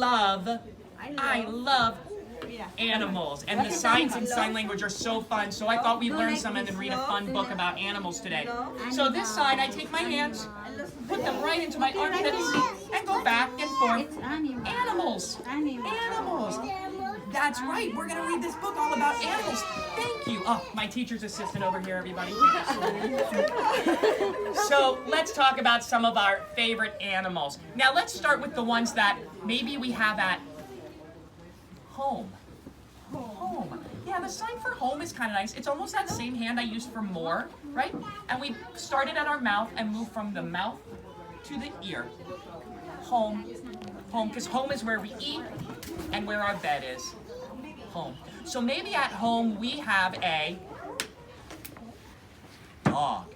love animals, and the signs in sign language are so fun, so I thought we'd learn some and then read a fun book about animals today. So this side, I take my hands, put them right into my armpits, and go back and forth. Animals. Animals. That's right, we're going to read this book all about animals. Thank you. Oh, my teacher's assistant over here, everybody. So let's talk about some of our favorite animals. Now let's start with the ones that maybe we have at home. Home. Yeah, the sign for home is kind of nice. It's almost that same hand I used for more, right? And we started at our mouth and moved from the mouth to the ear. Home. Home, because home is where we eat and where our bed is. Home. So maybe at home we have a dog.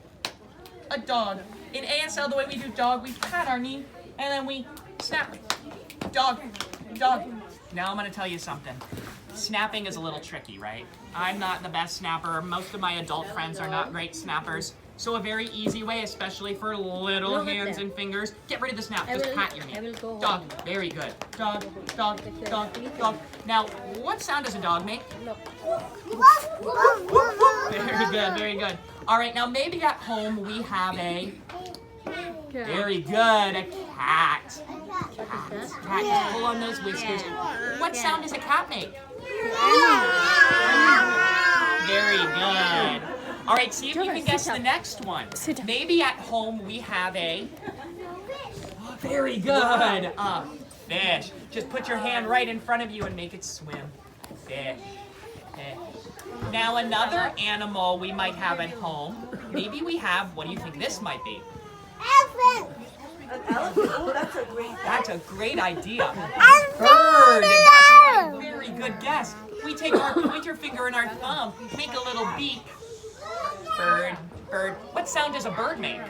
A dog. In ASL, the way we do dog, we pat our knee and then we snap. Dog. Dog. Now I'm going to tell you something. Snapping is a little tricky, right? I'm not the best snapper. Most of my adult friends are not great snappers. So a very easy way, especially for little hands and fingers, get rid of the snap. Just pat your knee. Dog. Very good. Dog, dog, dog, dog. Now, what sound does a dog make? Very good, very good. All right, now maybe at home we have a... Very good, a cat. Cat. Just pull on those whiskers. What sound does a cat make? Very good. All right, see if you can guess the next one. Maybe at home we have a... Very good. Fish. Just put your hand right in front of you and make it swim. Fish. Fish. Now another animal we might have at home. Maybe we have, what do you think this might be? Elephant. An elephant? Oh, that's a great idea. Bird. That's a very good guess. We take our pointer finger and our thumb, make a little beak. Bird. Bird. What sound does a bird make?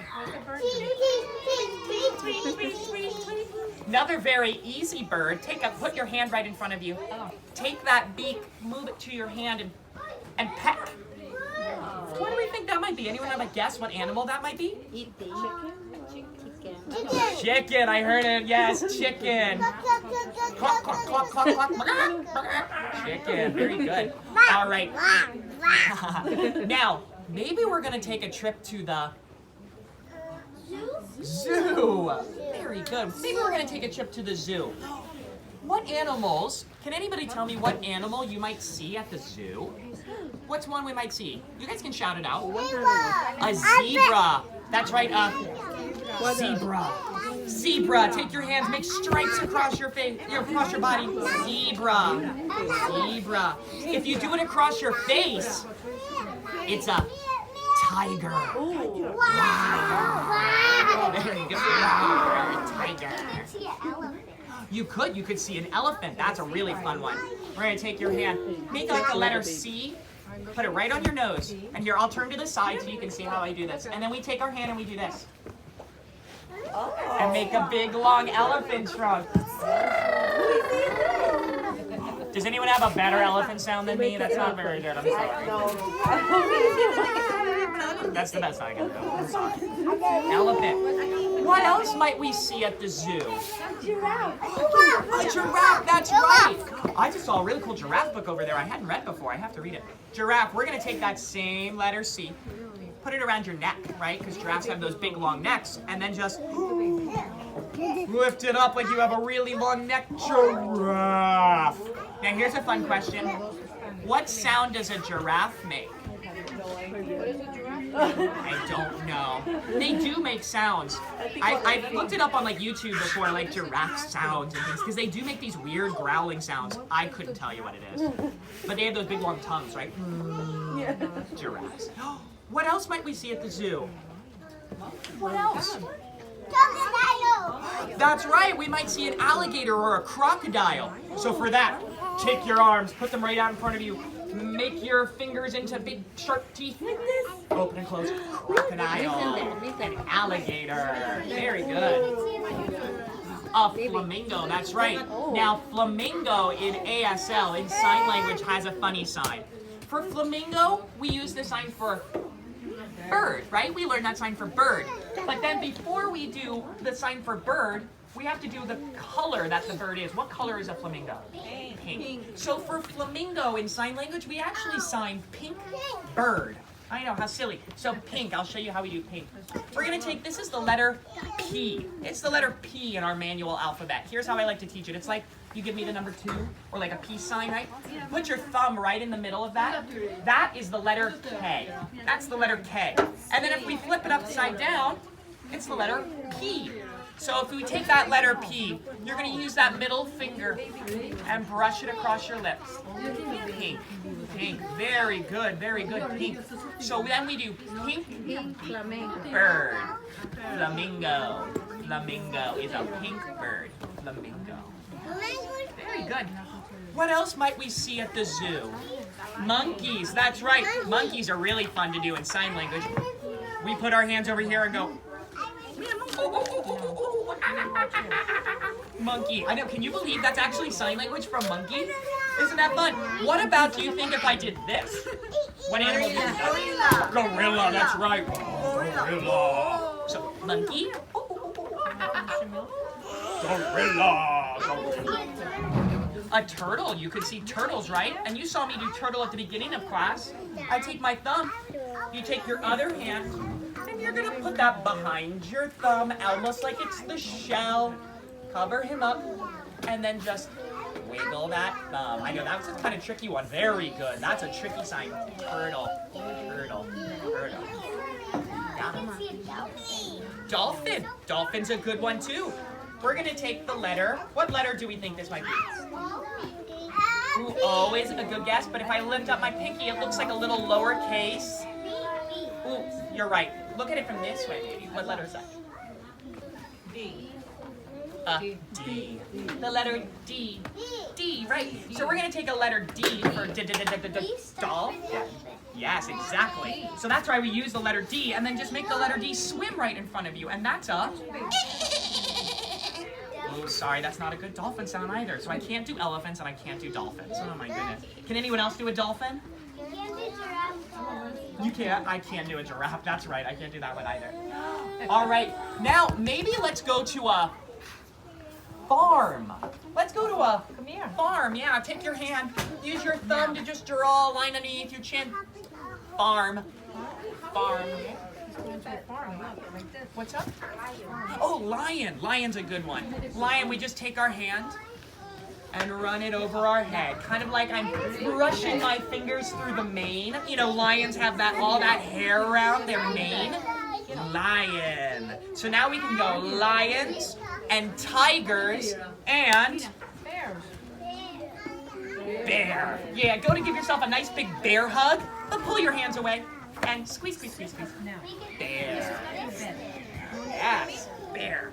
Another very easy bird. Put your hand right in front of you. Take that beak, move it to your hand, and peck. What do we think that might be? Anyone have a guess what animal that might be? Chicken, I heard it. Yes, chicken. Cluck, cluck, cluck, cluck, cluck. Chicken, very good. All right. Now, maybe we're going to take a trip to the zoo. Very good. Maybe we're going to take a trip to the zoo. What animals, can anybody tell me what animal you might see at the zoo? What's one we might see? You guys can shout it out. A zebra. That's right, zebra. Zebra. Take your hands, make stripes across your face, across your body. Zebra. Zebra. If you do it across your face, it's a tiger. Wow. There you go. Tiger. You could see an elephant. That's a really fun one. We're gonna take your hand, make like the letter C, put it right on your nose. And here, I'll turn to the side so you can see how I do this. And then we take our hand and we do this. And make a big long elephant trunk. Does anyone have a better elephant sound than me? That's not very good, I'm sorry. That's the best I can do. I'm sorry. Elephant. What else might we see at the zoo? A giraffe. A giraffe, that's right. I just saw a really cool giraffe book over there I hadn't read before. I have to read it. Giraffe, we're going to take that same letter C, put it around your neck, right? Because giraffes have those big long necks, and then just lift it up like you have a really long neck. Giraffe. Now here's a fun question. What sound does a giraffe make? I don't know. They do make sounds. I've looked it up on like YouTube before, like giraffe sounds and things, because they do make these weird growling sounds. I couldn't tell you what it is. But they have those big long tongues, right? Giraffes. What else might we see at the zoo? What else? Crocodile. That's right, we might see an alligator or a crocodile. So for that, take your arms, put them right out in front of you. Make your fingers into big sharp teeth. Open and close. Crocodile. An alligator. Very good. A flamingo, that's right. Now, flamingo in ASL, in sign language, has a funny sign. For flamingo, we use the sign for bird, right? We learned that sign for bird. But then before we do the sign for bird, we have to do the color that the bird is. What color is a flamingo? Pink. So for flamingo in sign language, we actually sign pink bird. I know, how silly. So pink, I'll show you how we do pink. We're gonna take, this is the letter P. It's the letter P in our manual alphabet. Here's how I like to teach it. It's like, you give me the number 2, or like a peace sign, right? Put your thumb right in the middle of that. That is the letter K. That's the letter K. And then if we flip it upside down, it's the letter P. So if we take that letter P, you're going to use that middle finger and brush it across your lips. Pink, pink, very good, pink. So then we do pink bird, flamingo. Flamingo is a pink bird, flamingo. Very good. What else might we see at the zoo? Monkeys, that's right. Monkeys are really fun to do in sign language. We put our hands over here and go, monkey. I know, can you believe that's actually sign language from monkey? Isn't that fun? What about, do you think if I did this? What animal did that? Gorilla, that's right. Gorilla. So, monkey. Gorilla. A turtle, you could see turtles, right? And you saw me do turtle at the beginning of class. I take my thumb, you take your other hand, and you're gonna put that behind your thumb, almost like it's the shell. Cover him up, and then just wiggle that thumb. I know, that was a kind of tricky one. Very good. That's a tricky sign. Turtle, turtle, turtle. Yeah. Dolphin. Dolphin's a good one, too. We're gonna take the letter. What letter do we think this might be? Ooh, always a good guess, but if I lift up my pinky, it looks like a little lowercase. Ooh, you're right. Look at it from this way, maybe. What letter is that? D. D. The letter D. D, right. So we're going to take a letter D for dolphin. Yes, exactly. So that's why we use the letter D, and then just make the letter D swim right in front of you, and that's a... Oh, sorry, that's not a good dolphin sound either. So I can't do elephants and I can't do dolphins. Oh my goodness. Can anyone else do a dolphin? You can't? I can't do a giraffe. That's right. I can't do that one either. All right. Now, maybe let's go to a farm. Let's go to a farm. Yeah, take your hand. Use your thumb to just draw a line underneath your chin. Farm. Farm. What's up? Oh, lion. Lion's a good one. Lion, we just take our hand and run it over our head. Kind of like I'm brushing my fingers through the mane. You know, lions have that all that hair around their mane. Lion. So now we can go lions and tigers and bear. Yeah, go to give yourself a nice big bear hug, but pull your hands away and squeeze, squeeze, squeeze, squeeze. Bear. Yes, bear.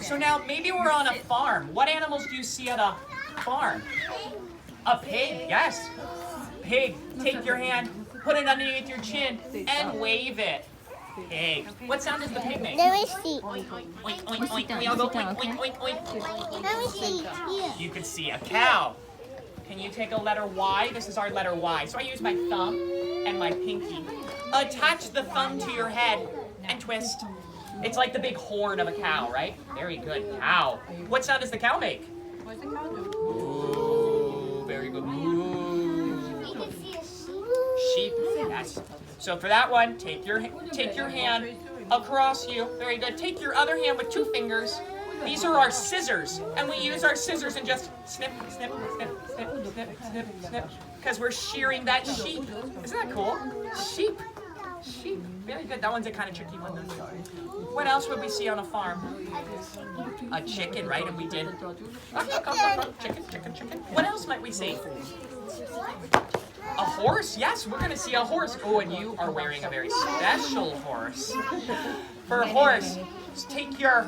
So now maybe we're on a farm. What animals do you see at a farm? A pig, yes. Pig. Take your hand, put it underneath your chin, and wave it. Pig. What sound does the pig make? Let me see. Oink, oink, oink. We all go oink, oink, oink, oink. Let me see. Here. You could see a cow. Can you take a letter Y? This is our letter Y. So I use my thumb and my pinky. Attach the thumb to your head and twist. It's like the big horn of a cow, right? Very good. Cow. What sound does the cow make? Ooh, very good. Ooh. You can see a Sheep. sheep. Yes. So for that one, take your hand across you. Very good. Take your other hand with 2 fingers. These are our scissors, and we use our scissors and just snip, snip, snip, snip, snip, snip, snip, because we're shearing that sheep. Isn't that cool? Sheep. Sheep. Very good. That one's a kind of tricky one, though. What else would we see on a farm? A chicken, right? And we did... Chicken, chicken, chicken. What else might we see? A horse? Yes, we're going to see a horse. Oh, and you are wearing a very special horse. For a horse, just take your,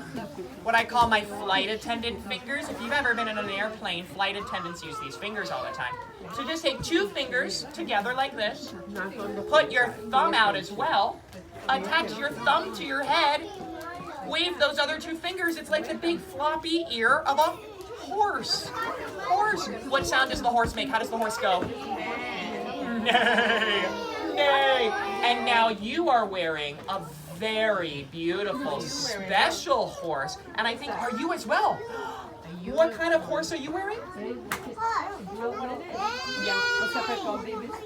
what I call my flight attendant fingers. If you've ever been in an airplane, flight attendants use these fingers all the time. So just take 2 fingers together like this. Put your thumb out as well. Attach your thumb to your head. Wave those other 2 fingers. It's like the big floppy ear of a horse. Horse. What sound does the horse make? How does the horse go? Neigh. Neigh. And now you are wearing a very beautiful, special horse. And I think, are you as well? What kind of horse are you wearing?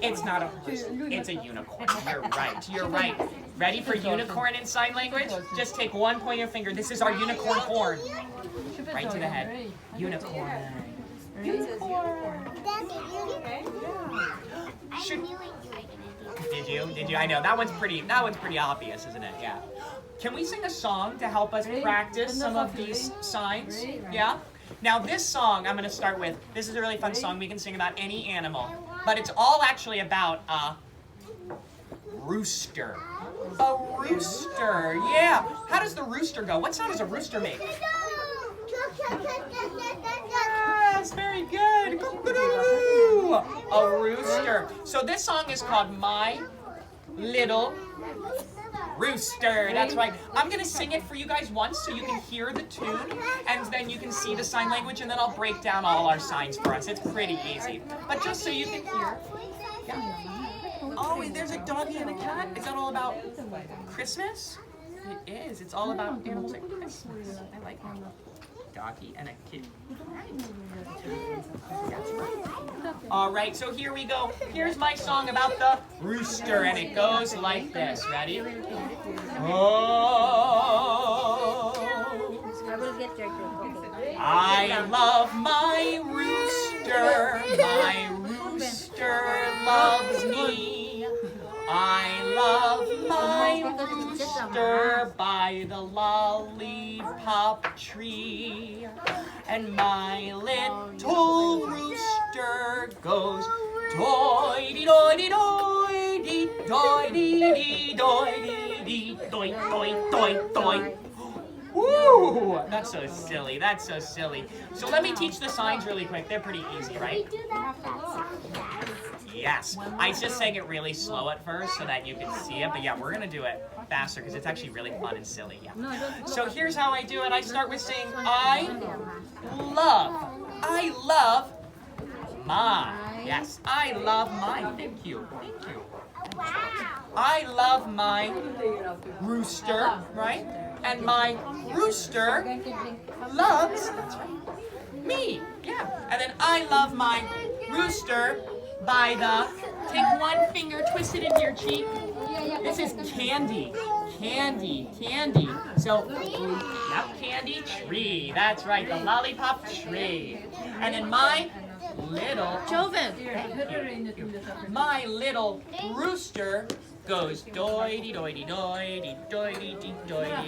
It's not a horse. It's a unicorn. You're right. You're right. Ready for unicorn in sign language? Just take one point of your finger. This is our unicorn horn. Right to the head. Unicorn. Should, Did you? I know that one's pretty obvious, isn't it? Yeah. Can we sing a song to help us practice some of these signs? Yeah. Now this song I'm going to start with. This is a really fun song. We can sing about any animal, but it's all actually about a rooster. A rooster. Yeah. How does the rooster go? What sound does a rooster make? Yes, very good. A rooster. So this song is called My Little Rooster. That's right. I'm going to sing it for you guys once so you can hear the tune, and then you can see the sign language, and then I'll break down all our signs for us. It's pretty easy. But just so you can hear. Yeah. Oh, and there's a doggy and a cat. Is that all about Christmas? It is. It's all about animals at Christmas. I like that. Doggy and a kid. All right, so here we go. Here's my song about the rooster, and it goes like this. Ready? Oh, I love my rooster. My rooster loves me. I love my rooster by the lollipop tree, and my little rooster goes doy-dee-doy-dee-doy-dee, doy-dee-dee-doy-dee-dee, doy-doy-doy-doy. Woo! That's so silly. That's so silly. So let me teach the signs really quick. They're pretty easy, right? Yes. I just sang it really slow at first so that you could see it, but yeah, we're going to do it faster because it's actually really fun and silly. Yeah. So here's how I do it. I start with saying I love my. Yes, I love my. Thank you. Thank you. I love my rooster, right? And my rooster loves me. Yeah. And then I love my rooster by the, take one finger, twist it into your cheek. This is candy. Candy. Candy. So, yep, candy tree. That's right, the lollipop tree. And then my little, Joven, my little rooster goes doy-dee-doy-dee-doy-dee-doy-dee-doy-dee.